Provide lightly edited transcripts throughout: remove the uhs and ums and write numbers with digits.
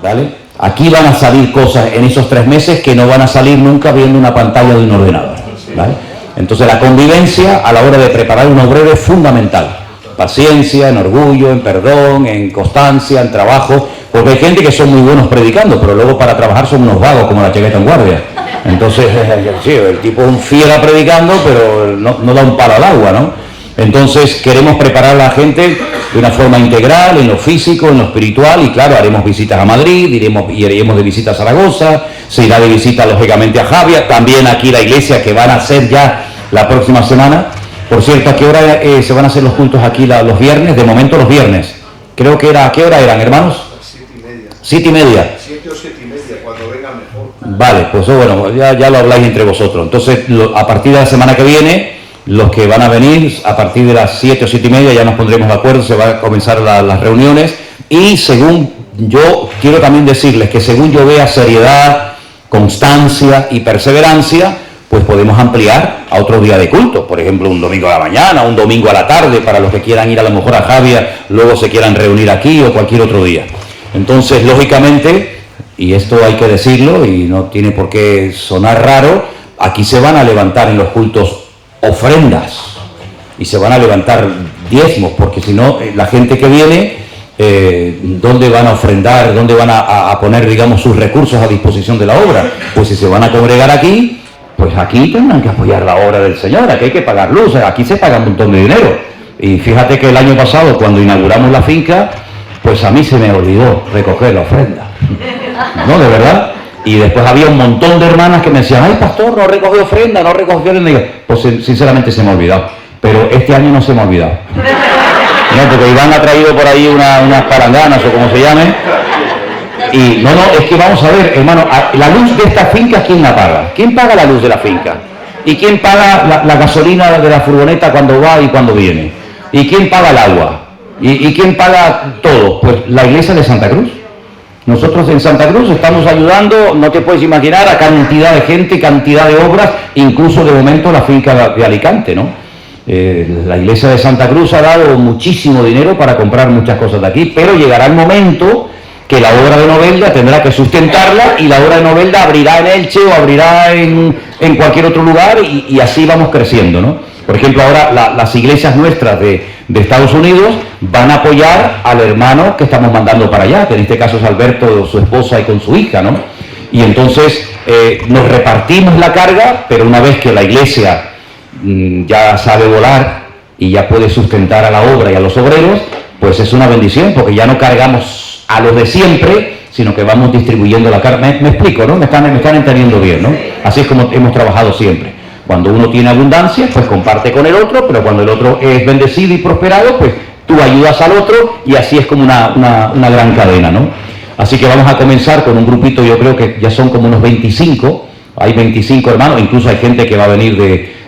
¿vale? Aquí van a salir cosas en esos 3 meses que no van a salir nunca viendo una pantalla de un ordenador, ¿vale? Entonces la convivencia a la hora de preparar un obrero es fundamental. Paciencia, en orgullo, en perdón, en constancia, en trabajo, porque hay gente que son muy buenos predicando, pero luego para trabajar son unos vagos como la chaqueta en guardia. Entonces, sí, el tipo es un fiera predicando, pero no da un palo al agua, ¿no? Entonces queremos preparar a la gente de una forma integral, en lo físico, en lo espiritual, y claro, haremos visitas a Madrid, iremos de visita a Zaragoza, se irá de visita lógicamente a Javia, también aquí la iglesia que van a hacer ya la próxima semana. Por cierto, ¿a qué hora se van a hacer los cultos aquí los viernes? De momento los viernes. Creo que ¿a qué hora eran, hermanos? 7:30. 7:30. 7 o 7:30, cuando venga mejor. Vale, pues bueno, ya lo habláis entre vosotros. Entonces, a partir de la semana que viene, los que van a venir, a partir de las 7 o 7:30 ya nos pondremos de acuerdo, se van a comenzar las reuniones. Y según yo, quiero también decirles que según yo vea seriedad, constancia y perseverancia, pues podemos ampliar a otro día de culto, por ejemplo un domingo a la mañana, un domingo a la tarde, para los que quieran ir a lo mejor a Javia, luego se quieran reunir aquí o cualquier otro día. Entonces, lógicamente, y esto hay que decirlo y no tiene por qué sonar raro, aquí se van a levantar en los cultos ofrendas y se van a levantar diezmos, porque si no, la gente que viene, ¿dónde van a ofrendar? ¿Dónde van a poner, digamos, sus recursos a disposición de la obra? Pues si se van a congregar aquí, pues aquí tendrán que apoyar la obra del Señor, aquí hay que pagar luz, aquí se paga un montón de dinero. Y fíjate que el año pasado, cuando inauguramos la finca, pues a mí se me olvidó recoger la ofrenda. No, de verdad. Y después había un montón de hermanas que me decían, ay pastor, no recogió ofrenda, no recogió ofrenda. Y digo, pues sinceramente se me ha olvidado. Pero este año no se me ha olvidado. No, porque Iván ha traído por ahí unas palanganas o como se llame. Y no, es que vamos a ver, hermano, la luz de esta finca, ¿quién la paga? ¿Quién paga la luz de la finca? ¿Y quién paga la gasolina de la furgoneta cuando va y cuando viene? ¿Y quién paga el agua? ¿Y quién paga todo? Pues la iglesia de Santa Cruz. Nosotros en Santa Cruz estamos ayudando, no te puedes imaginar, a cantidad de gente, cantidad de obras, incluso de momento la finca de Alicante, ¿no? La iglesia de Santa Cruz ha dado muchísimo dinero para comprar muchas cosas de aquí, pero llegará el momento que la obra de Novelda tendrá que sustentarla y la obra de Novelda abrirá en Elche o abrirá en cualquier otro lugar y así vamos creciendo, ¿no? Por ejemplo, ahora las iglesias nuestras de Estados Unidos van a apoyar al hermano que estamos mandando para allá, que en este caso es Alberto, su esposa y con su hija, ¿no? Y entonces nos repartimos la carga, pero una vez que la iglesia ya sabe volar y ya puede sustentar a la obra y a los obreros, pues es una bendición, porque ya no cargamos a los de siempre, sino que vamos distribuyendo la carga. Me explico, ¿no? Me están entendiendo bien, ¿no? Así es como hemos trabajado siempre. Cuando uno tiene abundancia, pues comparte con el otro, pero cuando el otro es bendecido y prosperado, pues tú ayudas al otro y así es como una gran cadena, ¿no? Así que vamos a comenzar con un grupito, yo creo que ya son como unos 25, hay 25 hermanos, incluso hay gente que va a venir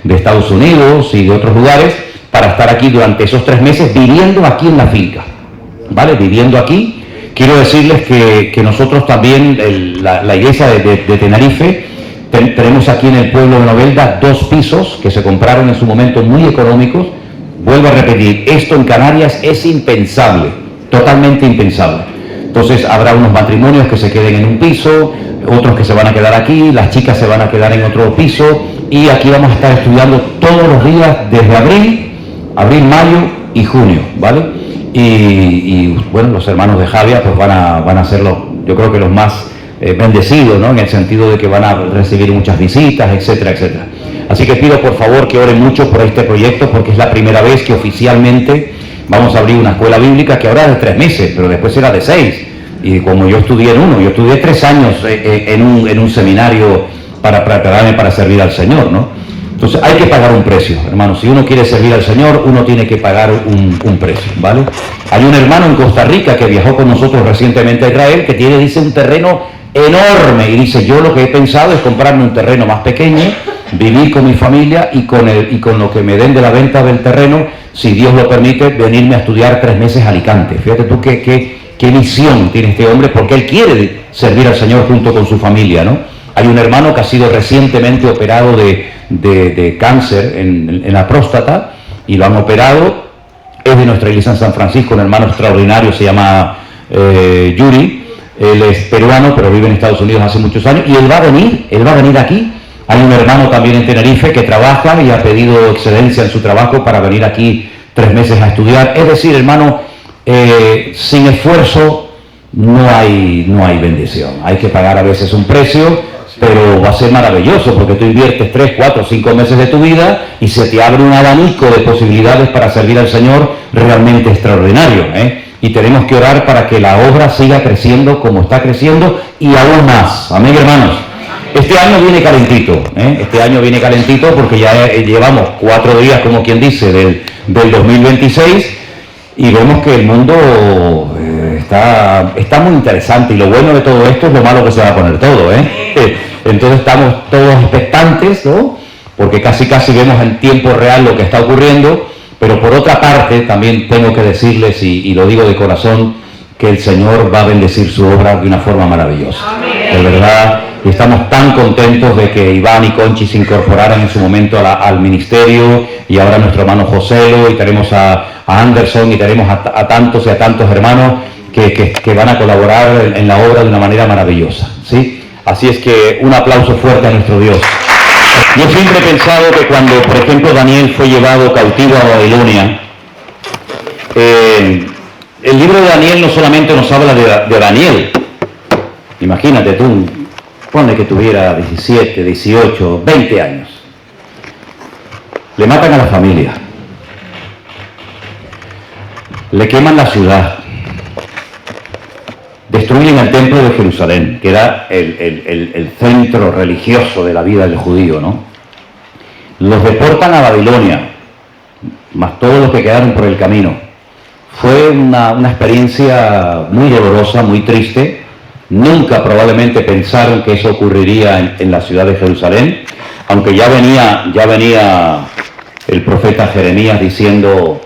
de Estados Unidos y de otros lugares para estar aquí durante esos 3 meses viviendo aquí en la finca, ¿vale? Viviendo aquí. Quiero decirles que nosotros también, la iglesia de Tenerife, tenemos aquí en el pueblo de Novelda 2 pisos que se compraron en su momento muy económicos. Vuelvo a repetir, esto en Canarias es impensable, totalmente impensable. Entonces habrá unos matrimonios que se queden en un piso, otros que se van a quedar aquí, las chicas se van a quedar en otro piso y aquí vamos a estar estudiando todos los días desde abril, mayo y junio, ¿vale? Y bueno, los hermanos de Javia pues van a ser yo creo que los más bendecidos, ¿no? En el sentido de que van a recibir muchas visitas, etcétera, etcétera. Así que pido por favor que oren mucho por este proyecto, porque es la primera vez que oficialmente vamos a abrir una escuela bíblica que ahora es de 3 meses, pero después era de 6. Y como yo estudié yo estudié 3 años en un seminario para prepararme para servir al Señor, ¿no? Entonces hay que pagar un precio, hermano. Si uno quiere servir al Señor, uno tiene que pagar un precio, ¿vale? Hay un hermano en Costa Rica que viajó con nosotros recientemente a Israel, que dice, un terreno enorme, y dice, yo lo que he pensado es comprarme un terreno más pequeño, vivir con mi familia y con lo que me den de la venta del terreno, si Dios lo permite, venirme a estudiar 3 meses a Alicante. Fíjate tú qué visión tiene este hombre, porque él quiere servir al Señor junto con su familia, ¿no? Hay un hermano que ha sido recientemente operado de cáncer en la próstata y lo han operado, es de nuestra iglesia en San Francisco, un hermano extraordinario, se llama Yuri, Él es peruano, pero vive en Estados Unidos hace muchos años, y él va a venir aquí. Hay un hermano también en Tenerife que trabaja y ha pedido excedencia en su trabajo para venir aquí 3 meses a estudiar. Es decir, hermano, sin esfuerzo no hay bendición. Hay que pagar a veces un precio, pero va a ser maravilloso porque tú inviertes 3, 4, 5 meses de tu vida y se te abre un abanico de posibilidades para servir al Señor realmente extraordinario, Y tenemos que orar para que la obra siga creciendo como está creciendo y aún más. Amén, hermanos. Este año viene calentito, Este año viene calentito porque ya llevamos 4 días, como quien dice, del 2026 y vemos que el mundo está muy interesante, y lo bueno de todo esto es lo malo que se va a poner todo, Entonces estamos todos expectantes, ¿no? Porque casi vemos en tiempo real lo que está ocurriendo, pero por otra parte también tengo que decirles, y lo digo de corazón, que el Señor va a bendecir su obra de una forma maravillosa. Amén. De verdad, y estamos tan contentos de que Iván y Conchi se incorporaran en su momento al ministerio, y ahora nuestro hermano Joselo, y tenemos a Anderson, y tenemos a tantos y a tantos hermanos que van a colaborar en la obra de una manera maravillosa, ¿sí? Así es que un aplauso fuerte a nuestro Dios. Yo siempre he pensado que cuando, por ejemplo, Daniel fue llevado cautivo a Babilonia, el libro de Daniel no solamente nos habla de Daniel. Imagínate tú, ponle que tuviera 17, 18, 20 años. Le matan a la familia. Le queman la ciudad. Destruyen el templo de Jerusalén, que era el centro religioso de la vida del judío, ¿no? Los deportan a Babilonia, más todos los que quedaron por el camino. Fue una experiencia muy dolorosa, muy triste. Nunca probablemente pensaron que eso ocurriría en la ciudad de Jerusalén, aunque ya venía el profeta Jeremías diciendo: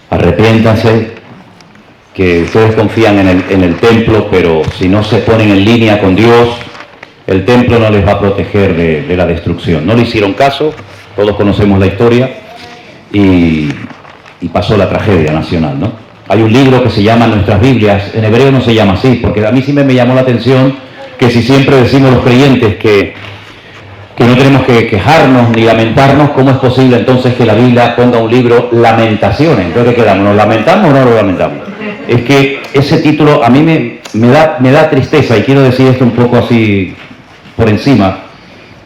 arrepiéntanse, que ustedes confían en el templo, pero si no se ponen en línea con Dios, el templo no les va a proteger de la destrucción. No le hicieron caso, todos conocemos la historia, y pasó la tragedia nacional, ¿no? Hay un libro que se llama Nuestras Biblias, en hebreo no se llama así, porque a mí sí me llamó la atención que si siempre decimos los creyentes que no tenemos que quejarnos ni lamentarnos, ¿cómo es posible entonces que la Biblia ponga un libro Lamentaciones? Entonces, ¿qué quedamos? ¿Nos lamentamos o no nos lamentamos? Es que ese título a mí me da tristeza, y quiero decir esto un poco así por encima,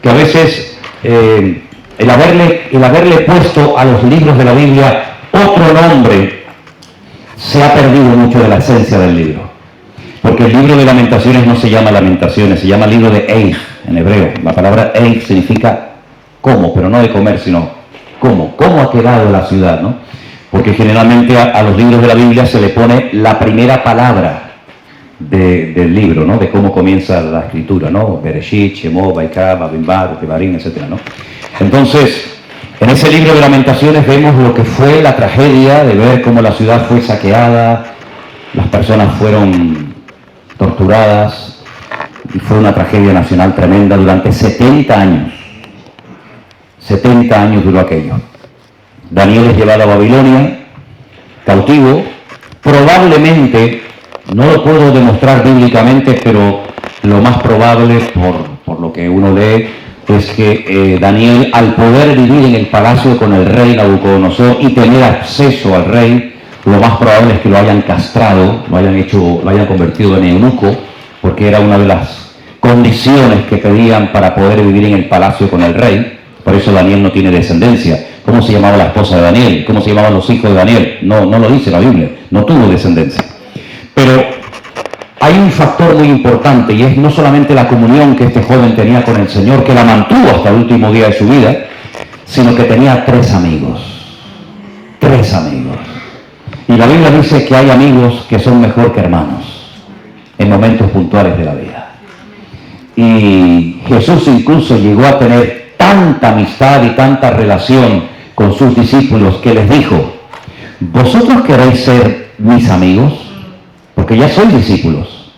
que a veces el haberle puesto a los libros de la Biblia otro nombre, se ha perdido mucho de la esencia del libro. Porque el libro de Lamentaciones no se llama Lamentaciones, se llama libro de Eich en hebreo. La palabra Eich significa cómo, pero no de comer, sino cómo ha quedado la ciudad, ¿no? Porque generalmente a los libros de la Biblia se le pone la primera palabra del libro, ¿no? De cómo comienza la escritura, ¿no? Bereshit, Shemot, Vaikra, Babimbar, Tebarim, etc., ¿no? Entonces, en ese libro de Lamentaciones vemos lo que fue la tragedia de ver cómo la ciudad fue saqueada, las personas fueron torturadas, y fue una tragedia nacional tremenda durante 70 años. 70 años duró aquello. Daniel es llevado a Babilonia, cautivo. Probablemente, no lo puedo demostrar bíblicamente, pero lo más probable, por lo que uno lee, es que Daniel, al poder vivir en el palacio con el rey Nabucodonosor y tener acceso al rey, lo más probable es que lo hayan castrado, lo hayan convertido en eunuco, porque era una de las condiciones que pedían para poder vivir en el palacio con el rey. Por eso Daniel no tiene descendencia. ¿Cómo se llamaba la esposa de Daniel? ¿Cómo se llamaban los hijos de Daniel? No lo dice la Biblia, no tuvo descendencia. Pero hay un factor muy importante, y es no solamente la comunión que este joven tenía con el Señor, que la mantuvo hasta el último día de su vida, sino que tenía 3 amigos. 3 amigos. Y la Biblia dice que hay amigos que son mejor que hermanos en momentos puntuales de la vida. Y Jesús incluso llegó a tener tanta amistad y tanta relación con sus discípulos que les dijo: ¿vosotros queréis ser mis amigos? Porque ya sois discípulos.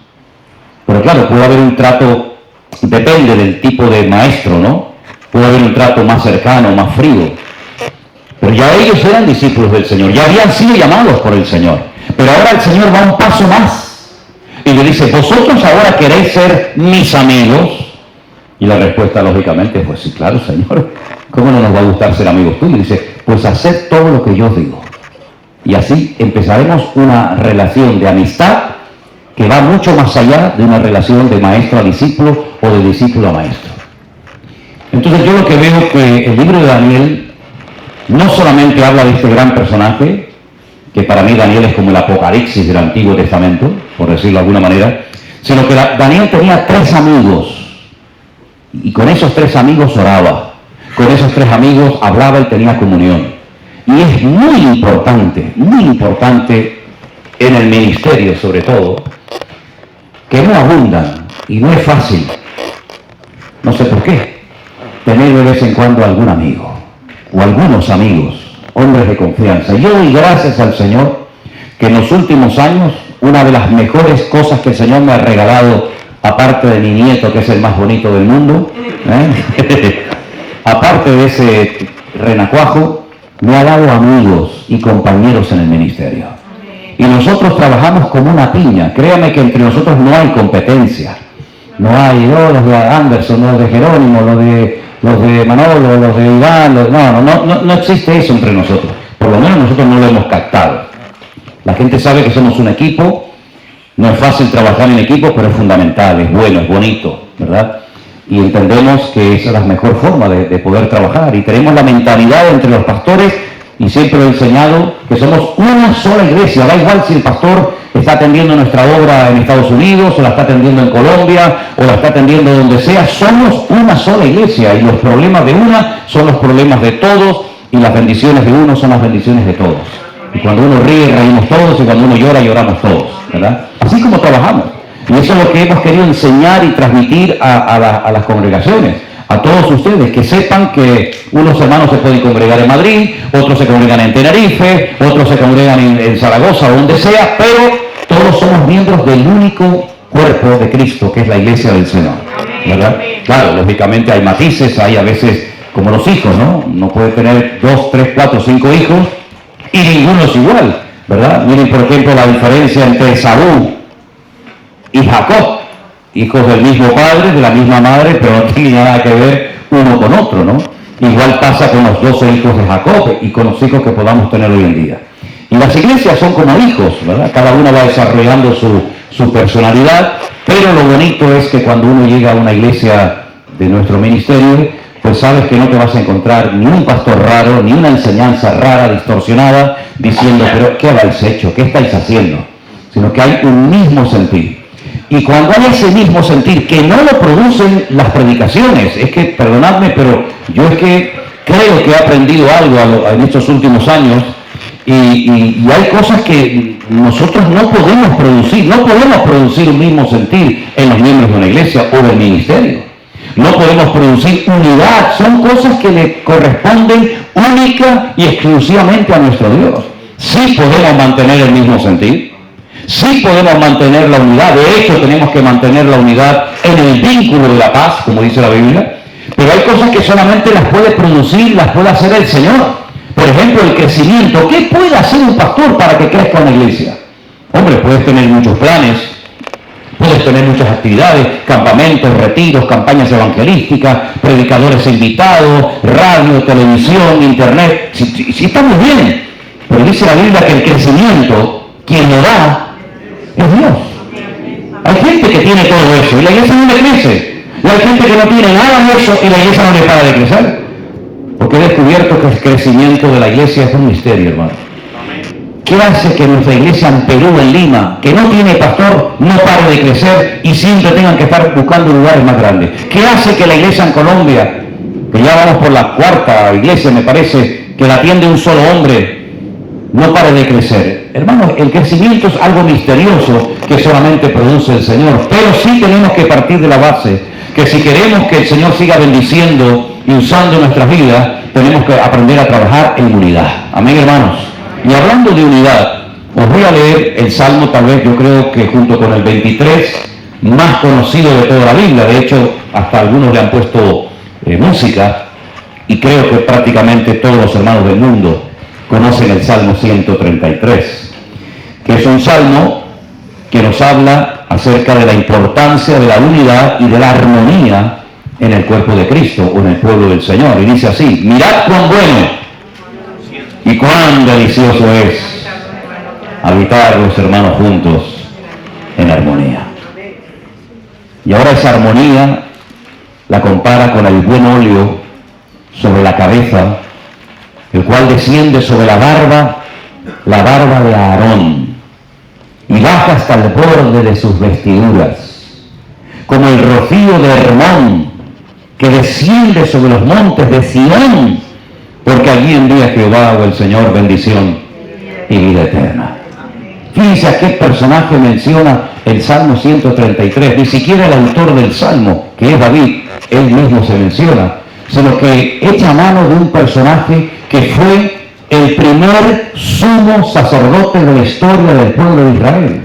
Pero claro, puede haber un trato, depende del tipo de maestro, ¿no? Puede haber un trato más cercano, más frío. Pero ya ellos eran discípulos del Señor, ya habían sido llamados por el Señor. Pero ahora el Señor va un paso más. Y le dice, ¿vosotros ahora queréis ser mis amigos? Y la respuesta, lógicamente, pues sí, claro, Señor. ¿Cómo no nos va a gustar ser amigos tuyos? Y dice, pues haced todo lo que yo os digo. Y así empezaremos una relación de amistad que va mucho más allá de una relación de maestro a discípulo o de discípulo a maestro. Entonces yo lo que veo que el libro de Daniel no solamente habla de este gran personaje, que para mí Daniel es como el Apocalipsis del Antiguo Testamento, por decirlo de alguna manera, sino que Daniel tenía 3 amigos, y con esos 3 amigos oraba, con esos 3 amigos hablaba y tenía comunión. Y es muy importante en el ministerio sobre todo, que no abundan, y no es fácil, no sé por qué, tener de vez en cuando algún amigo, o algunos amigos, hombres de confianza. Yo doy gracias al Señor que en los últimos años, una de las mejores cosas que el Señor me ha regalado, aparte de mi nieto, que es el más bonito del mundo, aparte de ese renacuajo, me ha dado amigos y compañeros en el ministerio. Y nosotros trabajamos como una piña. Créame que entre nosotros no hay competencia. No hay, los de Anderson, los de Jerónimo, los de Manolo, los de Iván, no existe eso entre nosotros. Por lo menos nosotros no lo hemos captado. La gente sabe que somos un equipo. No es fácil trabajar en equipo, pero es fundamental, es bueno, es bonito, ¿verdad? Y entendemos que esa es la mejor forma de poder trabajar. Y tenemos la mentalidad entre los pastores, y siempre he enseñado que somos una sola iglesia. Da igual si el pastor está atendiendo nuestra obra en Estados Unidos, o la está atendiendo en Colombia, o la está atendiendo donde sea. Somos una sola iglesia, y los problemas de una son los problemas de todos, y las bendiciones de uno son las bendiciones de todos. Y cuando uno ríe, reímos todos, y cuando uno llora, lloramos todos, ¿verdad? Así como trabajamos. Y eso es lo que hemos querido enseñar y transmitir a las congregaciones, a todos ustedes, que sepan que unos hermanos se pueden congregar en Madrid, otros se congregan en Tenerife, otros se congregan en Zaragoza o donde sea, pero todos somos miembros del único cuerpo de Cristo, que es la iglesia del Señor, ¿verdad? Claro, lógicamente hay matices, hay a veces como los hijos, ¿no? No puede tener 2, 3, 4, 5 hijos y ninguno es igual, ¿verdad? Miren, por ejemplo, la diferencia entre Esaú y Jacob, hijos del mismo padre, de la misma madre, pero no tienen nada que ver uno con otro, ¿no? Igual pasa con los 12 hijos de Jacob y con los hijos que podamos tener hoy en día. Y las iglesias son como hijos, ¿verdad? Cada uno va desarrollando su personalidad, pero lo bonito es que cuando uno llega a una iglesia de nuestro ministerio, pues sabes que no te vas a encontrar ni un pastor raro, ni una enseñanza rara, distorsionada, diciendo, pero ¿qué habéis hecho? ¿Qué estáis haciendo? Sino que hay un mismo sentir. Y cuando hay ese mismo sentir, que no lo producen las predicaciones, es que, perdonadme, pero yo es que creo que he aprendido algo en estos últimos años, y hay cosas que nosotros no podemos producir un mismo sentir en los miembros de una iglesia o del ministerio. No podemos producir unidad, son cosas que le corresponden única y exclusivamente a nuestro Dios. Sí podemos mantener el mismo sentir, sí podemos mantener la unidad, de hecho tenemos que mantener la unidad en el vínculo de la paz, como dice la Biblia, pero hay cosas que solamente las puede producir, las puede hacer el Señor. Por ejemplo, el crecimiento. ¿Qué puede hacer un pastor para que crezca una iglesia? Hombre, puedes tener muchos planes, puedes tener muchas actividades, campamentos, retiros, campañas evangelísticas, predicadores invitados, radio, televisión, internet. Sí está muy bien, pero dice la Biblia que el crecimiento, quien lo da, es Dios. Hay gente que tiene todo eso y la iglesia no le crece. Y hay gente que no tiene nada de eso y la iglesia no le para de crecer. Porque he descubierto que el crecimiento de la iglesia es un misterio, hermano. ¿Qué hace que nuestra iglesia en Perú, en Lima, que no tiene pastor, no pare de crecer y siempre tengan que estar buscando lugares más grandes? ¿Qué hace que la iglesia en Colombia, que ya vamos por la 4ª iglesia, me parece, que la atiende un solo hombre, no pare de crecer? Hermanos, el crecimiento es algo misterioso que solamente produce el Señor, pero sí tenemos que partir de la base, que si queremos que el Señor siga bendiciendo y usando nuestras vidas, tenemos que aprender a trabajar en unidad. Amén, hermanos. Y hablando de unidad, os voy a leer el Salmo, tal vez yo creo que junto con el 23, más conocido de toda la Biblia. De hecho, hasta algunos le han puesto música, y creo que prácticamente todos los hermanos del mundo conocen el Salmo 133, que es un salmo que nos habla acerca de la importancia de la unidad y de la armonía en el cuerpo de Cristo o en el pueblo del Señor. Y dice así: mirad cuán bueno y cuán delicioso es habitar los hermanos juntos en armonía. Y ahora esa armonía la compara con el buen óleo sobre la cabeza, el cual desciende sobre la barba de Aarón, y baja hasta el borde de sus vestiduras, como el rocío de Hermón, que desciende sobre los montes de Sión, porque allí envía Jehová o el Señor bendición y vida eterna. Fíjense a qué personaje menciona el Salmo 133. Ni siquiera el autor del Salmo, que es David, él mismo se menciona, sino que echa mano de un personaje que fue el primer sumo sacerdote de la historia del pueblo de Israel.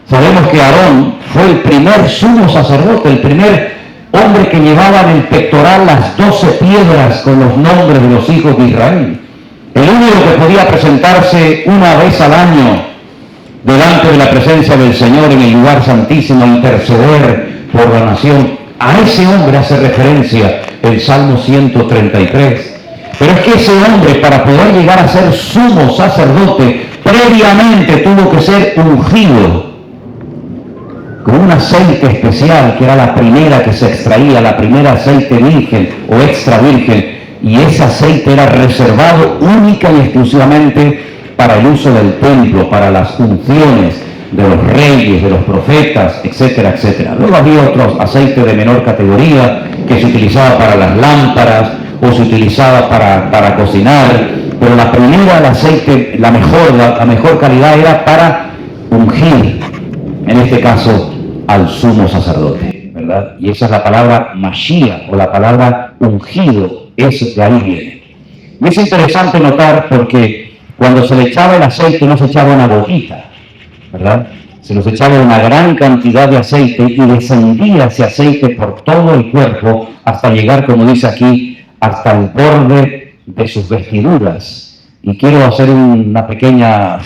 Sabemos que Aarón fue el primer sumo sacerdote, el primer hombre que llevaba en el pectoral las 12 piedras con los nombres de los hijos de Israel. El único que podía presentarse una vez al año delante de la presencia del Señor en el lugar santísimo, interceder por la nación. A ese hombre hace referencia el Salmo 133. Pero es que ese hombre, para poder llegar a ser sumo sacerdote, previamente tuvo que ser ungido con un aceite especial, que era la primera que se extraía, la primera aceite virgen o extra virgen, y ese aceite era reservado única y exclusivamente para el uso del templo, para las unciones de los reyes, de los profetas, etcétera, etcétera. Luego había otros aceites de menor categoría que se utilizaba para las lámparas o se utilizaba para cocinar, pero la primera, el aceite, la mejor calidad era para ungir, en este caso, al sumo sacerdote, ¿verdad? Y esa es la palabra Mashiach, o la palabra ungido, eso de ahí viene. Y es interesante notar porque cuando se le echaba el aceite no se echaba una gotita, ¿verdad? Se nos echaba una gran cantidad de aceite y descendía ese aceite por todo el cuerpo hasta llegar, como dice aquí, hasta el borde de sus vestiduras. Y quiero hacer un pequeño,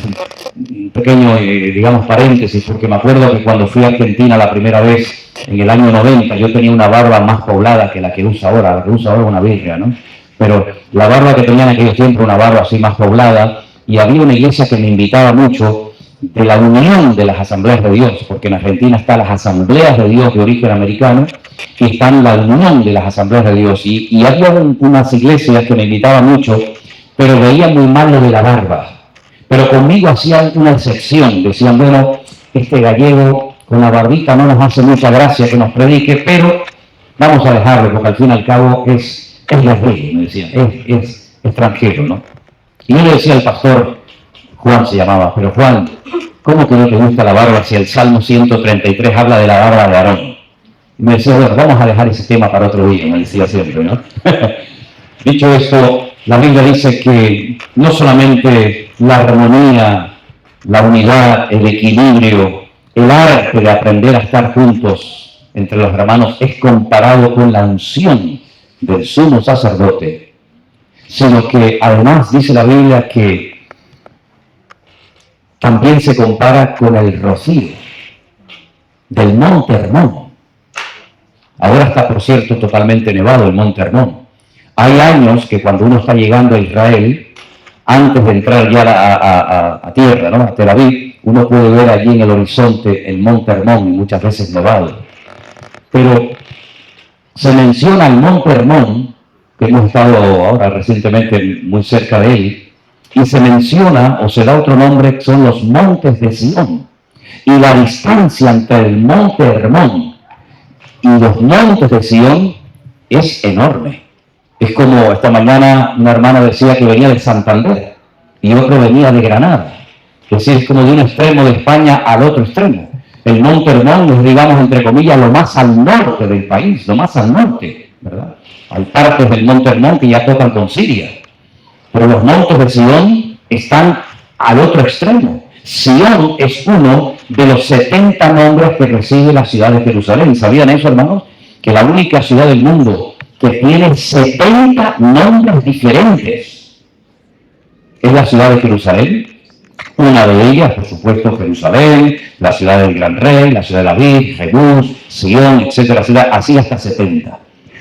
digamos, paréntesis, porque me acuerdo que cuando fui a Argentina la primera vez, en el año 90, yo tenía una barba más poblada que la que usa ahora. La que usa ahora es una birria, ¿no? Pero la barba que tenía en aquellos tiempos, una barba así más poblada, y había una iglesia que me invitaba mucho, de la unión de las asambleas de Dios, porque en Argentina están las asambleas de Dios de origen americano, y están la unión de las asambleas de Dios, y había unas iglesias que me invitaban mucho, pero veían muy mal lo de la barba. Pero conmigo hacían una excepción, decían, bueno, este gallego con la barbita no nos hace mucha gracia que nos predique, pero vamos a dejarlo, porque al fin y al cabo es gallego, me decían, es extranjero, ¿no? Y yo le decía al pastor, Juan se llamaba, pero Juan, ¿cómo que no te gusta la barba si el Salmo 133 habla de la barba de Aarón? Y me decía, bueno, vamos a dejar ese tema para otro día, me decía siempre, ¿no? Dicho esto, la Biblia dice que no solamente la armonía, la unidad, el equilibrio, el arte de aprender a estar juntos entre los hermanos es comparado con la unción del sumo sacerdote, sino que además dice la Biblia que también se compara con el rocío del monte Hermón. Ahora está, por cierto, totalmente nevado el monte Hermón. Hay años que cuando uno está llegando a Israel, antes de entrar ya a tierra, ¿no?, a Tel Aviv, uno puede ver allí en el horizonte el monte Hermón, muchas veces nevado. Pero se menciona el monte Hermón, que hemos estado ahora recientemente muy cerca de él, y se menciona, o se da otro nombre, que son los montes de Sión. Y la distancia entre el monte Hermón y los montes de Sión es enorme. Es como esta mañana una hermana decía que venía de Santander y otro venía de Granada. Es decir, es como de un extremo de España al otro extremo. El monte Hermón es, digamos, entre comillas, lo más al norte del país, lo más al norte, ¿verdad? Hay partes del monte Hermón que ya tocan con Siria. Pero los montes de Sión están al otro extremo. Sión es uno de los 70 nombres que recibe la ciudad de Jerusalén. ¿Sabían eso, hermanos? Que la única ciudad del mundo que tiene 70 nombres diferentes es la ciudad de Jerusalén. Una de ellas, por supuesto, Jerusalén, la ciudad del Gran Rey, la ciudad de David, Jebús, Sion, etcétera, así hasta 70.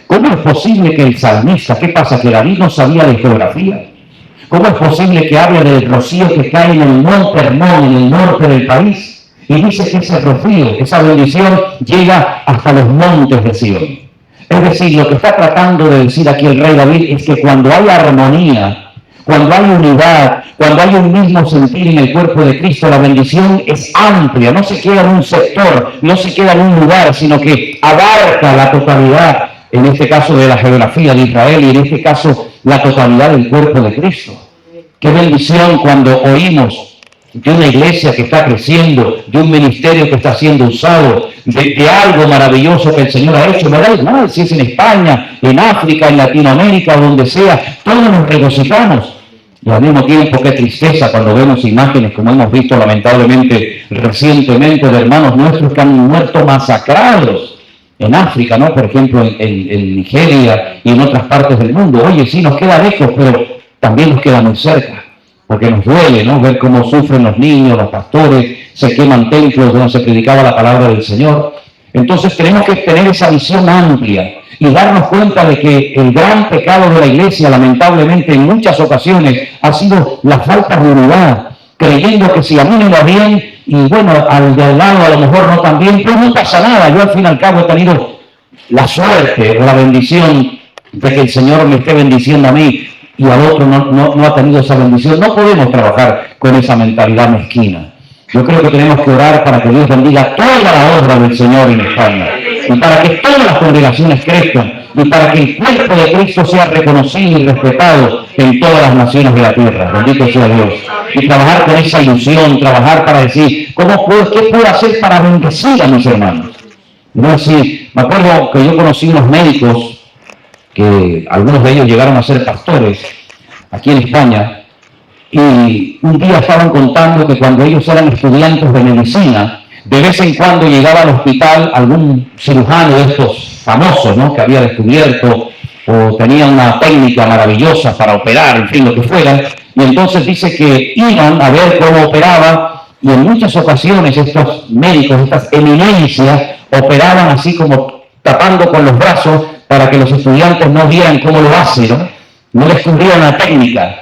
¿Cómo es posible que el salmista, qué pasa, que David no sabía de geografía? ¿Cómo es posible que hable del rocío que cae en el monte Hermón, en el norte del país? Y dice que ese rocío, esa bendición, llega hasta los montes de Sion. Es decir, lo que está tratando de decir aquí el rey David es que cuando hay armonía, cuando hay unidad, cuando hay un mismo sentir en el cuerpo de Cristo, la bendición es amplia, no se queda en un sector, no se queda en un lugar, sino que abarca la totalidad, en este caso de la geografía de Israel y en este caso la totalidad del cuerpo de Cristo. Qué bendición cuando oímos de una iglesia que está creciendo, de un ministerio que está siendo usado, de algo maravilloso que el Señor ha hecho. Me da igual si es en España, en África, en Latinoamérica, donde sea, todos nos regocijamos. Y al mismo tiempo, qué tristeza cuando vemos imágenes, como hemos visto lamentablemente recientemente, de hermanos nuestros que han muerto masacrados en África, ¿no? Por ejemplo, en Nigeria y en otras partes del mundo. Oye, sí, nos queda lejos, pero también nos queda muy cerca. Porque nos duele, ¿no? Ver cómo sufren los niños, los pastores, se queman templos donde se predicaba la palabra del Señor. Entonces tenemos que tener esa visión amplia y darnos cuenta de que el gran pecado de la iglesia, lamentablemente en muchas ocasiones, ha sido la falta de unidad, creyendo que si a mí me va bien, y bueno, al de al lado a lo mejor no tan bien, pues no pasa nada. Yo al fin y al cabo he tenido la suerte o la bendición de que el Señor me esté bendiciendo a mí y al otro no ha tenido esa bendición. No podemos trabajar con esa mentalidad mezquina. Yo creo que tenemos que orar para que Dios bendiga toda la obra del Señor en España y para que todas las congregaciones crezcan y para que el cuerpo de Cristo sea reconocido y respetado en todas las naciones de la tierra. Bendito sea Dios. Y trabajar con esa ilusión, trabajar para decir, ¿qué puedo hacer para bendecir a mis hermanos? No decir, me acuerdo que yo conocí unos médicos que algunos de ellos llegaron a ser pastores aquí en España, y un día estaban contando que cuando ellos eran estudiantes de medicina, de vez en cuando llegaba al hospital algún cirujano de estos famosos, ¿no?, que había descubierto o tenía una técnica maravillosa para operar, en fin, lo que fuera, y entonces dice que iban a ver cómo operaba, y en muchas ocasiones estos médicos, estas eminencias, operaban así como tapando con los brazos para que los estudiantes no vieran cómo lo hace, ¿no? No descubrían la técnica.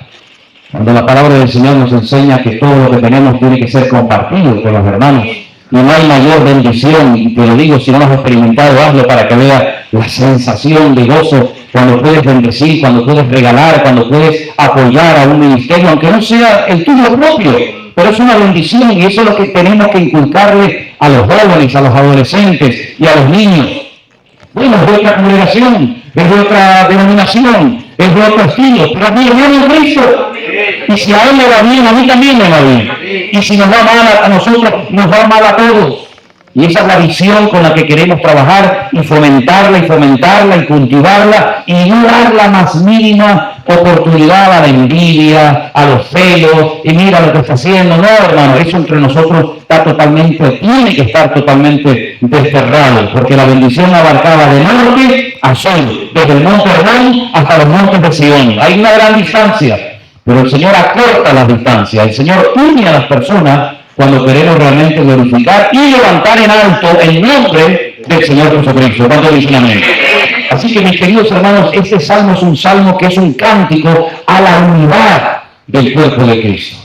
Cuando la palabra del Señor nos enseña que todo lo que tenemos tiene que ser compartido con los hermanos. Y no hay mayor bendición, y te lo digo, si no lo has experimentado, hazlo para que veas la sensación de gozo cuando puedes bendecir, cuando puedes regalar, cuando puedes apoyar a un ministerio, aunque no sea el tuyo propio, pero es una bendición y eso es lo que tenemos que inculcarle a los jóvenes, a los adolescentes y a los niños. Bueno, es de otra congregación, es de otra denominación, es de otro estilo, pero a mí hermano en Cristo. Y si a él le va bien, a mí también me va bien. Y si nos va mal a nosotros, nos va mal a todos. Y esa es la visión con la que queremos trabajar y fomentarla y cultivarla y no dar la más mínima oportunidad a la envidia, a los celos, y mira lo que está haciendo. No, hermano, eso entre nosotros tiene que estar totalmente desterrado, porque la bendición abarcaba de norte a sur, desde el monte Hermón hasta los montes de Sion. Hay una gran distancia. Pero el Señor acorta las distancias, el Señor une a las personas cuando queremos realmente glorificar y levantar en alto el nombre del Señor Jesucristo. ¿Cuánto dicen amén? Así que, mis queridos hermanos, este salmo es un salmo que es un cántico a la unidad del cuerpo de Cristo,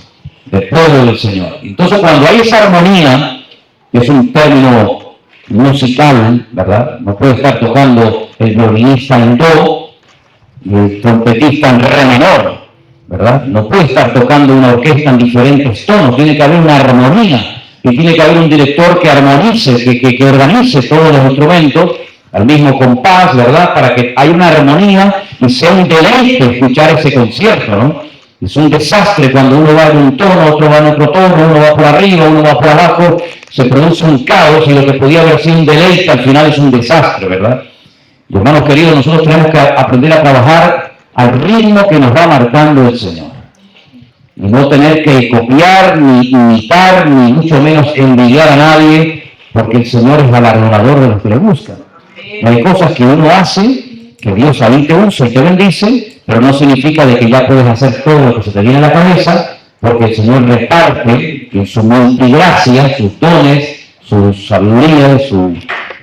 del pueblo del Señor. Entonces, cuando hay esa armonía, que es un término musical, ¿verdad? No puede estar tocando el violinista en do y el trompetista en re menor, ¿verdad? No puede estar tocando una orquesta en diferentes tonos, tiene que haber una armonía, y tiene que haber un director que armonice, que organice todos los instrumentos al mismo compás, ¿verdad? Para que haya una armonía y sea un deleite escuchar ese concierto, ¿no? Es un desastre cuando uno va en un tono, otro va en otro tono, uno va por arriba, uno va por abajo, se produce un caos y lo que podía haber sido un deleite al final es un desastre, ¿verdad? Y hermanos queridos, nosotros tenemos que aprender a trabajar al ritmo que nos va marcando el Señor. Y no tener que copiar, ni imitar, ni mucho menos envidiar a nadie, porque el Señor es galardonador de los que le buscan. No hay cosas que uno hace, que Dios ahí te usa y te bendice, pero no significa de que ya puedes hacer todo lo que se te viene a la cabeza, porque el Señor reparte en su multigracia, sus dones, sus sabiduría, sus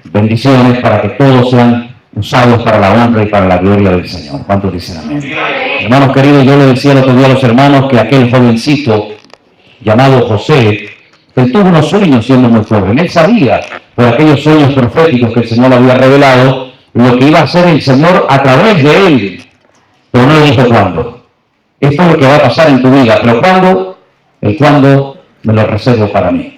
bendiciones, para que todos sean usados para la honra y para la gloria del Señor. ¿Cuántos dicen amén? Hermanos queridos, yo le decía el otro día a los hermanos que aquel jovencito llamado José, él tuvo unos sueños siendo muy joven. Él sabía, por aquellos sueños proféticos que el Señor le había revelado, lo que iba a hacer el Señor a través de él. Pero no le dijo cuándo. Esto es lo que va a pasar en tu vida, pero ¿cuándo? El cuándo me lo reservo para mí.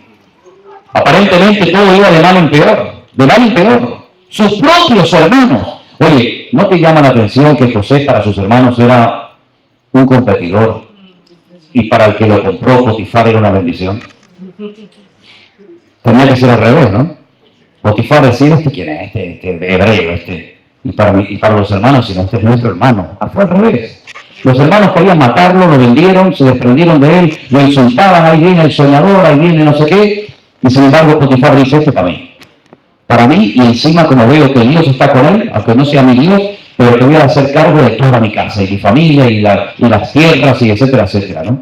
Aparentemente todo iba de mal en peor, de mal en peor. Sus propios hermanos. Oye, ¿no te llama la atención que José para sus hermanos era un competidor? Y para el que lo compró, Potifar era una bendición. Tenía que ser al revés, ¿no? Potifar decía, ¿quién es? Este hebreo, Y para los hermanos, sino este es nuestro hermano. Fue al revés. Los hermanos querían matarlo, lo vendieron, se desprendieron de él, lo insultaban, ahí viene el soñador, ahí viene no sé qué. Y sin embargo, Potifar dice, para mí. Para mí, y encima como veo que Dios está con él, aunque no sea mi Dios, pero que voy a hacer cargo de toda mi casa, y mi familia, y las tierras, y etcétera, etcétera, ¿no?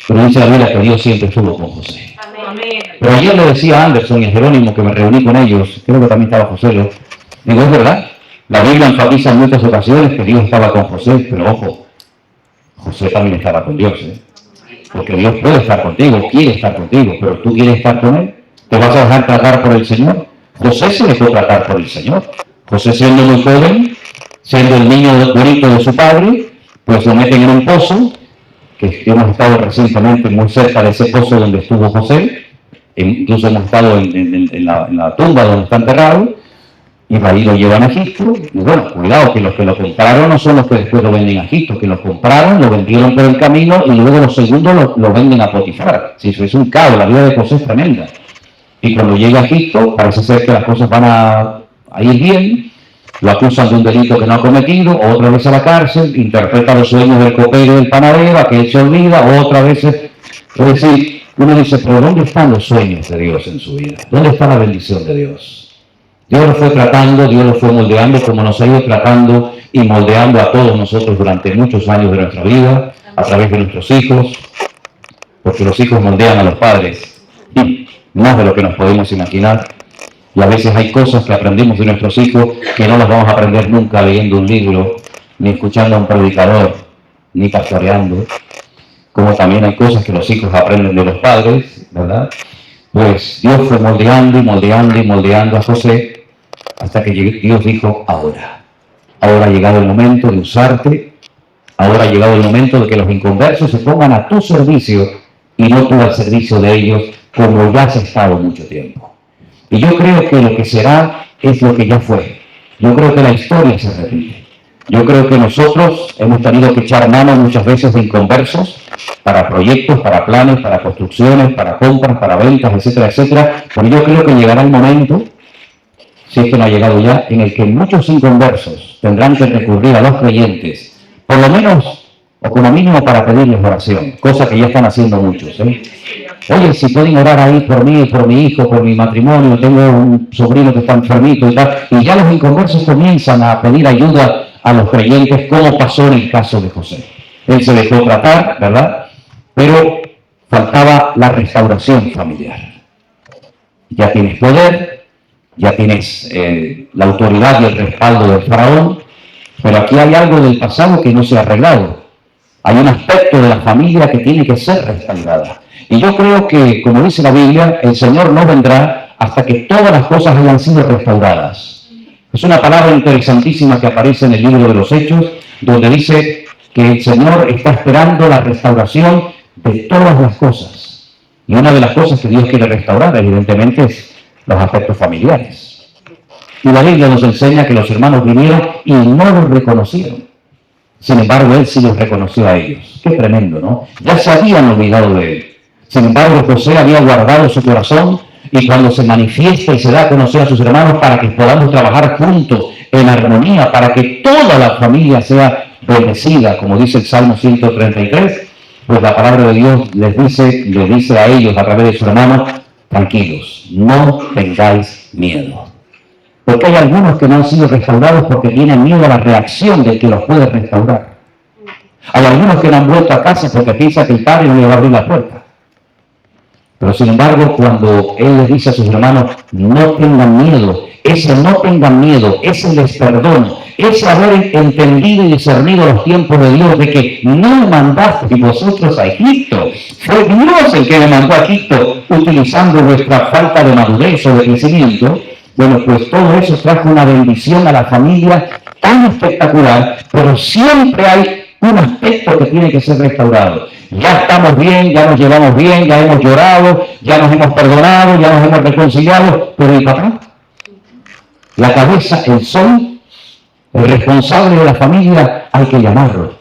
Pero dice la Biblia que Dios siempre estuvo con José. Amén. Pero ayer le decía a Anderson y a Jerónimo, que me reuní con ellos, creo que también estaba José, digo, es verdad, la Biblia enfatiza en muchas ocasiones que Dios estaba con José, pero ojo, José también estaba con Dios, porque Dios puede estar contigo, quiere estar contigo, pero tú quieres estar con Él. ¿Te vas a dejar tratar por el Señor? José se dejó tratar por el Señor. José, siendo muy joven, siendo el niño bonito de su padre, pues lo meten en un pozo, que hemos estado recientemente muy cerca de ese pozo donde estuvo José, incluso hemos estado en la tumba donde está enterrado, y ahí lo llevan a Egipto. Y bueno, cuidado, que los que lo compraron no son los que después lo venden a Egipto, que lo compraron, lo vendieron por el camino, y luego los segundos lo venden a Potifar. Si eso es un caos, la vida de José es tremenda. Y cuando llega a Egipto, parece ser que las cosas van a ir bien, lo acusan de un delito que no ha cometido, otra vez a la cárcel, interpreta los sueños del copero y del panadero, aquel se olvida, otra vez. Es decir, uno dice, pero ¿dónde están los sueños de Dios en su vida? ¿Dónde está la bendición de Dios? Dios lo fue tratando, Dios lo fue moldeando, como nos ha ido tratando y moldeando a todos nosotros durante muchos años de nuestra vida, a través de nuestros hijos, porque los hijos moldean a los padres, más de lo que nos podemos imaginar. Y a veces hay cosas que aprendemos de nuestros hijos que no las vamos a aprender nunca leyendo un libro, ni escuchando a un predicador, ni pastoreando. Como también hay cosas que los hijos aprenden de los padres, ¿verdad? Pues Dios fue moldeando y moldeando y moldeando a José hasta que Dios dijo, ahora ha llegado el momento de usarte, ahora ha llegado el momento de que los inconversos se pongan a tu servicio y no tú al servicio de ellos, como ya has estado mucho tiempo. Y yo creo que lo que será es lo que ya fue. Yo creo que la historia se repite. Yo creo que nosotros hemos tenido que echar mano muchas veces de inconversos para proyectos, para planes, para construcciones, para compras, para ventas, etcétera, etcétera. Pero yo creo que llegará el momento, si es que no ha llegado ya, en el que muchos inconversos tendrán que recurrir a los creyentes, por lo menos o como mínimo para pedirles oración, cosa que ya están haciendo muchos. Oye, si pueden orar ahí por mí, por mi hijo, por mi matrimonio, tengo un sobrino que está enfermito y tal, y ya los inconversos comienzan a pedir ayuda a los creyentes, como pasó en el caso de José. Él se dejó tratar, ¿verdad? Pero faltaba la restauración familiar. Ya tienes poder, ya tienes la autoridad y el respaldo del faraón, pero aquí hay algo del pasado que no se ha arreglado. Hay un aspecto de la familia que tiene que ser restaurada. Y yo creo que, como dice la Biblia, el Señor no vendrá hasta que todas las cosas hayan sido restauradas. Es una palabra interesantísima que aparece en el libro de los Hechos, donde dice que el Señor está esperando la restauración de todas las cosas. Y una de las cosas que Dios quiere restaurar, evidentemente, es los aspectos familiares. Y la Biblia nos enseña que los hermanos vinieron y no los reconocieron. Sin embargo, Él sí los reconoció a ellos. Qué tremendo, ¿no? Ya se habían olvidado de Él. Sin embargo, José había guardado su corazón, y cuando se manifiesta y se da a conocer a sus hermanos para que podamos trabajar juntos en armonía, para que toda la familia sea bendecida, como dice el Salmo 133, pues la palabra de Dios les dice a ellos a través de sus hermanos, tranquilos, no tengáis miedo. Porque hay algunos que no han sido restaurados porque tienen miedo a la reacción del que los puede restaurar. Hay algunos que no han vuelto a casa porque piensan que el padre no le va a abrir la puerta. Pero sin embargo, cuando él les dice a sus hermanos, no tengan miedo, ese no tengan miedo, ese les perdono, ese haber entendido y discernido los tiempos de Dios, de que no me mandaste vosotros a Egipto, fue Dios el que me mandó a Egipto, utilizando vuestra falta de madurez o de crecimiento. Bueno, pues todo eso trajo una bendición a la familia tan espectacular, pero siempre hay un aspecto que tiene que ser restaurado. Ya estamos bien, ya nos llevamos bien, ya hemos llorado, ya nos hemos perdonado, ya nos hemos reconciliado, pero el papá, la cabeza, el sol, el responsable de la familia, hay que llamarlo.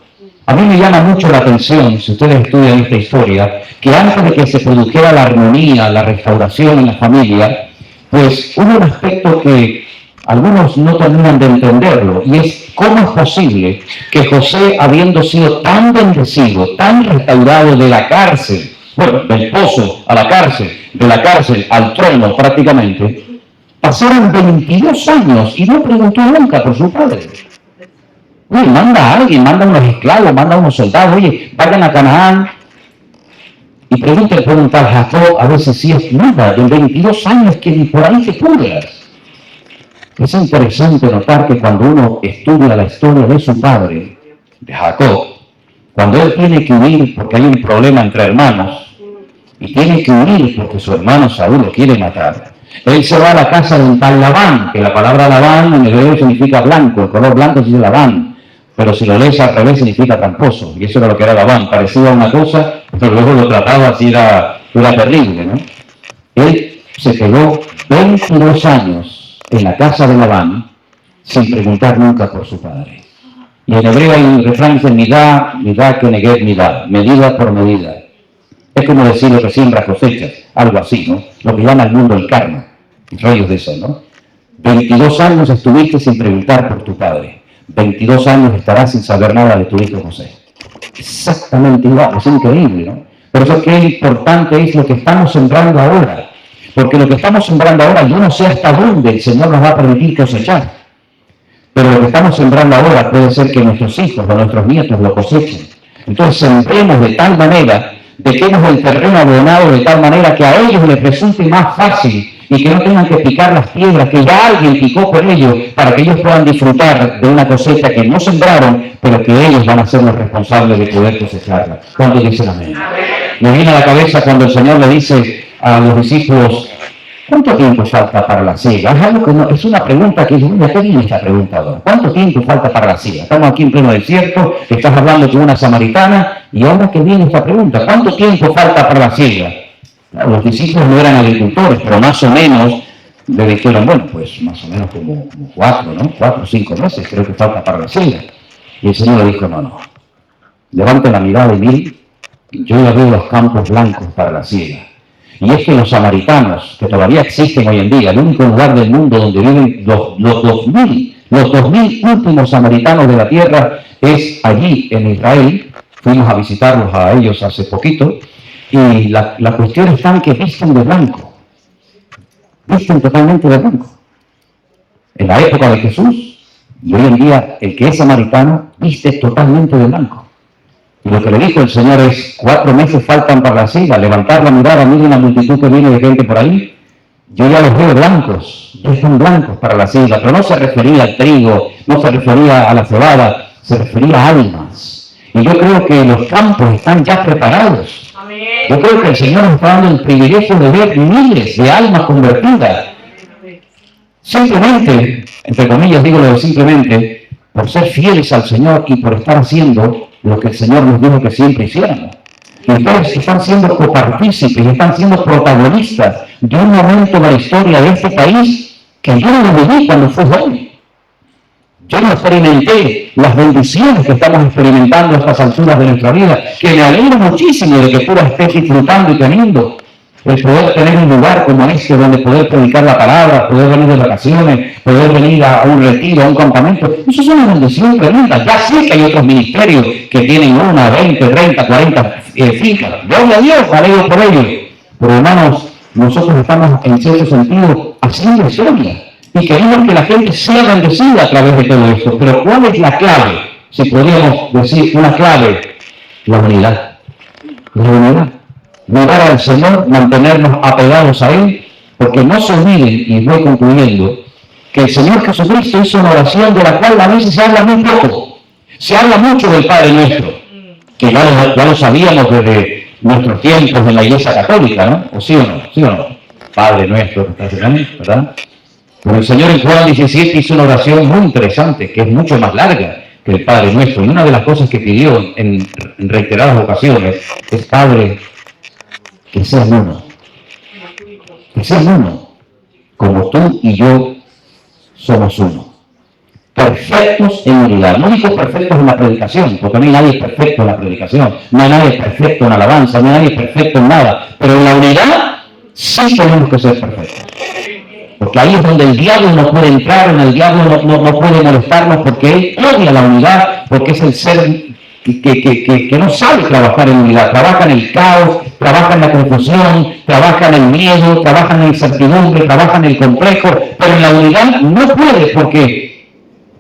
A mí me llama mucho la atención, si ustedes estudian esta historia, que antes de que se produjera la armonía, la restauración en la familia, pues hubo un aspecto que algunos no terminan de entenderlo, y es cómo es posible que José, habiendo sido tan bendecido, tan restaurado de la cárcel, bueno, del pozo a la cárcel, de la cárcel al trono prácticamente, pasaron 22 años y no preguntó nunca por su padre. Oye, manda a alguien, manda a unos esclavos, manda a unos soldados, oye, vayan a Canaán y pregunten por un tal Jacob, a veces si es nada, de 22 años que ni por ahí te pudras. Es interesante notar que cuando uno estudia la historia de su padre, de Jacob, cuando él tiene que huir porque hay un problema entre hermanos, y tiene que huir porque su hermano Saúl lo quiere matar, él se va a la casa de un tal Labán, que la palabra Labán en hebreo significa blanco, el color blanco dice Labán, pero si lo lees al revés significa tramposo, y eso era lo que era Labán, parecía una cosa, pero luego lo trataba así, era terrible, ¿no? Él se quedó 22 años en la casa de Labán, sin preguntar nunca por su padre. Y en hebreo hay un refrán que dice, midá que neguet midá, medida por medida. Es como decir lo que siembra cosechas, algo así, ¿no? Lo que llama el mundo el karma, rollos de eso, ¿no? 22 años estuviste sin preguntar por tu padre. 22 años estarás sin saber nada de tu hijo José. Exactamente igual, es increíble, ¿no? Por eso qué importante es lo que estamos sembrando ahora. Porque lo que estamos sembrando ahora, yo no sé hasta dónde el Señor nos va a permitir cosechar. Pero lo que estamos sembrando ahora puede ser que nuestros hijos o nuestros nietos lo cosechen. Entonces sembremos de tal manera, dejemos el terreno abonado de tal manera que a ellos les resulte más fácil y que no tengan que picar las piedras que ya alguien picó por ellos, para que ellos puedan disfrutar de una cosecha que no sembraron, pero que ellos van a ser los responsables de poder cosecharla. ¿Cuántos dicen amén? Me viene a la cabeza cuando el Señor le dice a los discípulos, ¿cuánto tiempo falta para la siega? Es algo que no, es una pregunta que dice, mira, ¿qué viene esta pregunta ahora? ¿Cuánto tiempo falta para la siega? Estamos aquí en pleno desierto, estás hablando con una samaritana, y ahora que viene esta pregunta, ¿cuánto tiempo falta para la siega? Los discípulos no eran agricultores, pero más o menos le dijeron, bueno, pues más o menos como 4, ¿no? 4 o 5 meses creo que falta para la siega. Y el Señor le dijo, no, levante la mirada y mire, yo ya veo los campos blancos para la siega. Y es que los samaritanos, que todavía existen hoy en día, el único lugar del mundo donde viven los 2000 últimos samaritanos de la tierra, es allí en Israel. Fuimos a visitarlos a ellos hace poquito, y la cuestión está en que visten de blanco. Visten totalmente de blanco. En la época de Jesús, y hoy en día, el que es samaritano viste totalmente de blanco. Y lo que le dijo el Señor es, 4 meses faltan para la siega, levantar la mirada, miren la multitud que viene de gente por ahí, yo ya los veo blancos, ya están blancos para la siega, pero no se refería al trigo, no se refería a la cebada, se refería a almas. Y yo creo que los campos están ya preparados. Yo creo que el Señor nos está dando el privilegio de ver miles de almas convertidas. Simplemente, entre comillas digo lo de simplemente, por ser fieles al Señor y por estar haciendo lo que el Señor nos dijo que siempre hiciéramos. Y ustedes están siendo copartícipes, están siendo protagonistas de un momento de la historia de este país que yo no lo viví cuando fui joven. Yo no experimenté las bendiciones que estamos experimentando a estas alturas de nuestra vida, que me alegro muchísimo de que tú las estés disfrutando y teniendo. El poder tener un lugar como este donde poder predicar la palabra, poder venir de vacaciones, poder venir a un retiro, a un campamento, eso es una bendición tremenda. Ya sé que hay otros ministerios que tienen 1, 20, 30, 40 fincas. Gloria a Dios, alegro por ello. Pero hermanos, nosotros estamos en cierto sentido haciendo historia y queremos que la gente sea bendecida a través de todo esto. Pero ¿cuál es la clave? si podríamos decir una clave, la unidad. La unidad. Mirar al Señor, mantenernos apegados a Él, porque no se olviden, y voy concluyendo, que el Señor Jesucristo hizo una oración de la cual a veces se habla muy poco. Se habla mucho del Padre Nuestro, que ya lo sabíamos desde nuestros tiempos en la Iglesia Católica, ¿no? ¿O sí o no? ¿Sí o no? Padre Nuestro, ¿verdad? Pero el Señor en Juan 17 hizo una oración muy interesante, que es mucho más larga que el Padre Nuestro. Y una de las cosas que pidió en reiteradas ocasiones es: Padre, que seas uno. Que seas uno, como tú y yo somos uno. Perfectos en unidad. No digo perfectos en la predicación, porque no hay nadie perfecto en la predicación, no hay nadie perfecto en alabanza, no hay nadie perfecto en nada. Pero en la unidad sí tenemos que ser perfectos. Porque ahí es donde el diablo no puede entrar, en el diablo no puede molestarnos, porque él odia la unidad, porque es el ser que no sabe trabajar en unidad. Trabaja en el caos, trabaja en la confusión, trabaja en el miedo, trabaja en la incertidumbre, trabaja en el complejo, pero en la unidad no puede, porque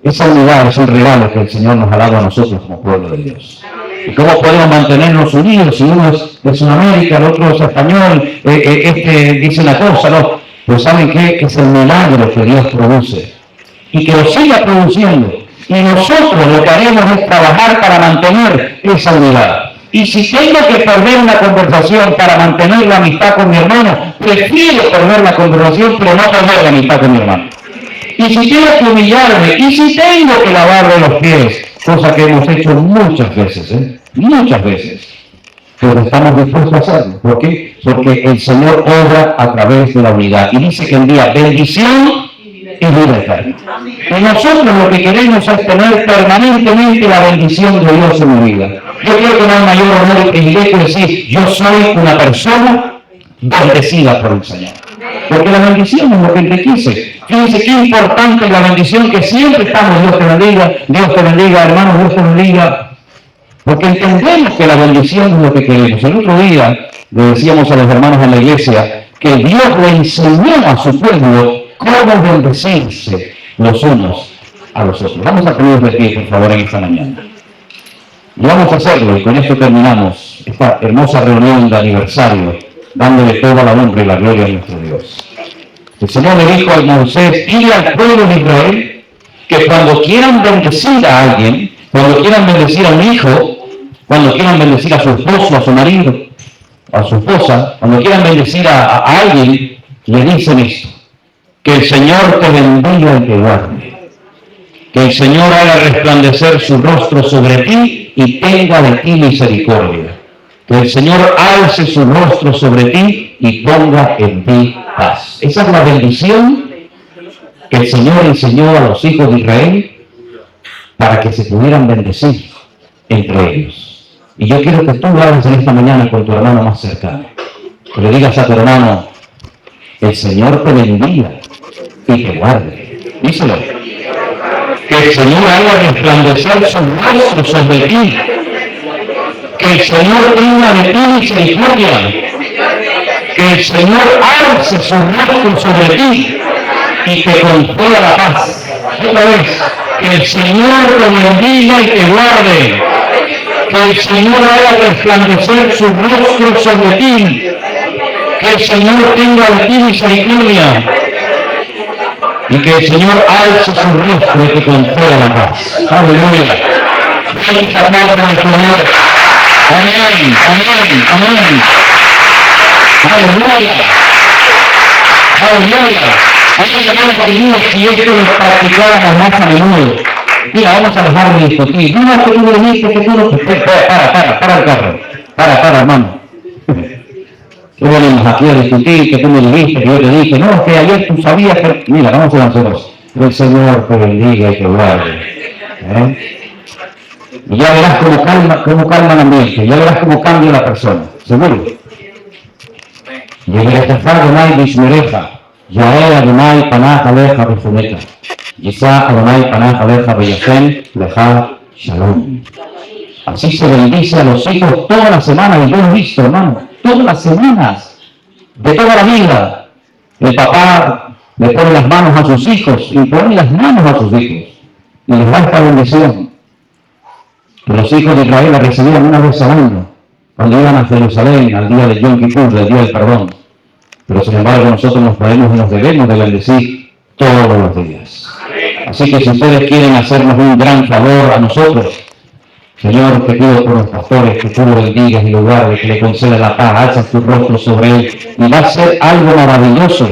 esa unidad es un regalo que el Señor nos ha dado a nosotros como pueblo de Dios. ¿Y cómo podemos mantenernos unidos? Si uno es de Sudamérica, el otro es español, este dice una cosa, ¿no? Pues ¿saben qué? Es el milagro que Dios produce y que lo siga produciendo. Y nosotros lo que haremos es trabajar para mantener esa unidad. Y si tengo que perder una conversación para mantener la amistad con mi hermano, prefiero perder la conversación, pero no perder la amistad con mi hermano. Y si tengo que humillarme, y si tengo que lavarle los pies, cosa que hemos hecho muchas veces, muchas veces, pero estamos dispuestos a hacerlo. ¿Por qué? Porque el Señor obra a través de la unidad. Y dice que envía bendición y vida eterna. Y nosotros lo que queremos es tener permanentemente la bendición de Dios en mi vida. Yo creo que no hay mayor honor y privilegio decir: yo soy una persona bendecida por el Señor. Porque la bendición es lo que enriquece. Fíjense qué importante es la bendición, que siempre estamos: Dios te bendiga, hermano, Dios te bendiga. Porque entendemos que la bendición es lo que queremos. El otro día le decíamos a los hermanos en la iglesia que Dios le enseñó a su pueblo cómo bendecirse los unos a los otros. Vamos a ponernos de pie, por favor, en esta mañana. Y vamos a hacerlo, y con esto terminamos esta hermosa reunión de aniversario, dándole toda la honra y la gloria a nuestro Dios. El Señor le dijo a Moisés: dile al pueblo de Israel que cuando quieran bendecir a alguien, cuando quieran bendecir a un hijo, cuando quieran bendecir a su esposo, a su marido, a su esposa, cuando quieran bendecir a alguien, le dicen esto: que el Señor te bendiga y te guarde, que el Señor haga resplandecer su rostro sobre ti y tenga de ti misericordia, que el Señor alce su rostro sobre ti y ponga en ti paz. Esa es la bendición que el Señor enseñó a los hijos de Israel para que se pudieran bendecir entre ellos. Y yo quiero que tú lo hagas en esta mañana con tu hermano más cercano. Que le digas a tu hermano: el Señor te bendiga y te guarde. Díselo. Que el Señor haga resplandecer su rostro sobre ti. Que el Señor tenga de ti misericordia. Que el Señor alce su rostro sobre ti y te conceda la paz. Otra vez. Que el Señor te bendiga y te guarde. Que el Señor haga resplandecer su rostro sobre ti. Que el Señor tenga de ti misericordia. Y que el Señor alce su rostro y te conceda la paz. Aleluya. Amén, amén, amén. Aleluya. Aleluya. Hay hermanos queridos, si esto lo practicáramos más a menudo. Mira, vamos a dejar de discutir. No, que tú me dijiste, que tú no... Para el carro. Para, hermano. ¿Qué venimos aquí a discutir? Que tú me dijiste, que yo te dije. No, que ayer tú sabías que... Mira, vamos a nosotros. Que el Señor te bendiga y te guarde. Y ya verás cómo calma el ambiente. Ya verás cómo cambia la persona. ¿Seguro? Yegeretefar Adonai bishmereja. Yael Adonai panach aleja b'chumecha. Yisa Adonai panach aleja b'yasem leja shalom. Así se bendice a los hijos todas las semanas. Y yo lo he visto, hermano. Todas las semanas. De toda la vida. El papá le pone las manos a sus hijos. Y pone las manos a sus hijos. Y les da esta bendición. Los hijos de Israel la recibían una vez al año, cuando iban a Jerusalén, al día de Yom Kippur, del día del perdón. Pero sin embargo nosotros nos podemos y nos debemos de bendecir todos los días. Así que si ustedes quieren hacernos un gran favor a nosotros, Señor, te pido por los pastores que tú lo bendigas y lo guardes, que le conceda la paz, alza tu rostro sobre él, y va a ser algo maravilloso,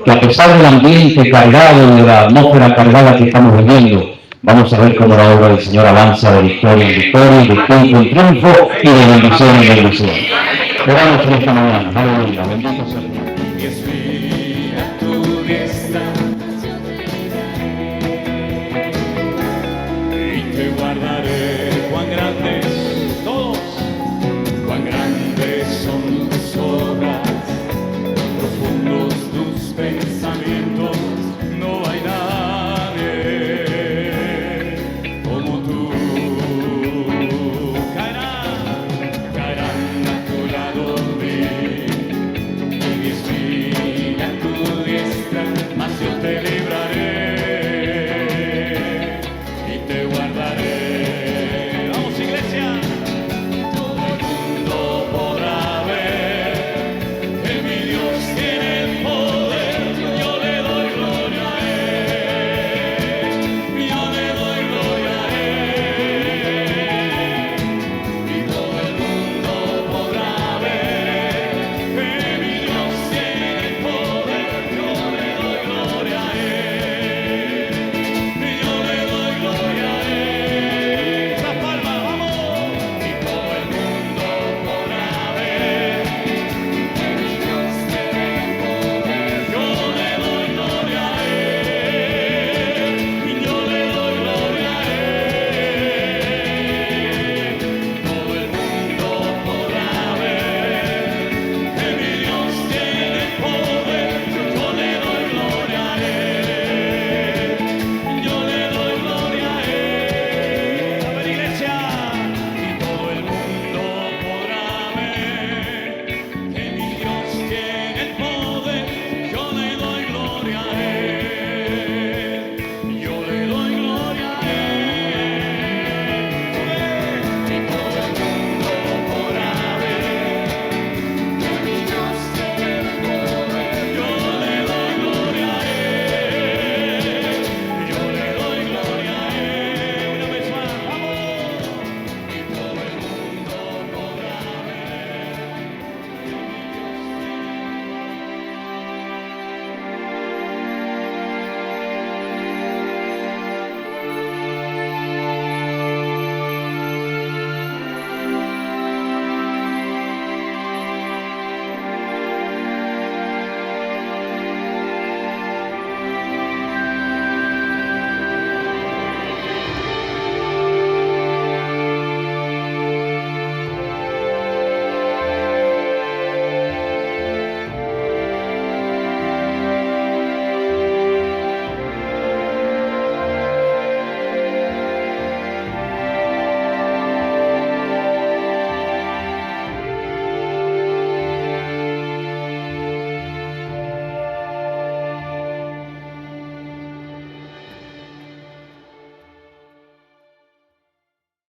que a pesar del ambiente cargado y de la atmósfera cargada que estamos viviendo, vamos a ver cómo la obra del Señor avanza de victoria en victoria, de triunfo en triunfo y de bendición en bendición. Oramos en esta mañana. Aleluya. Bendito sea.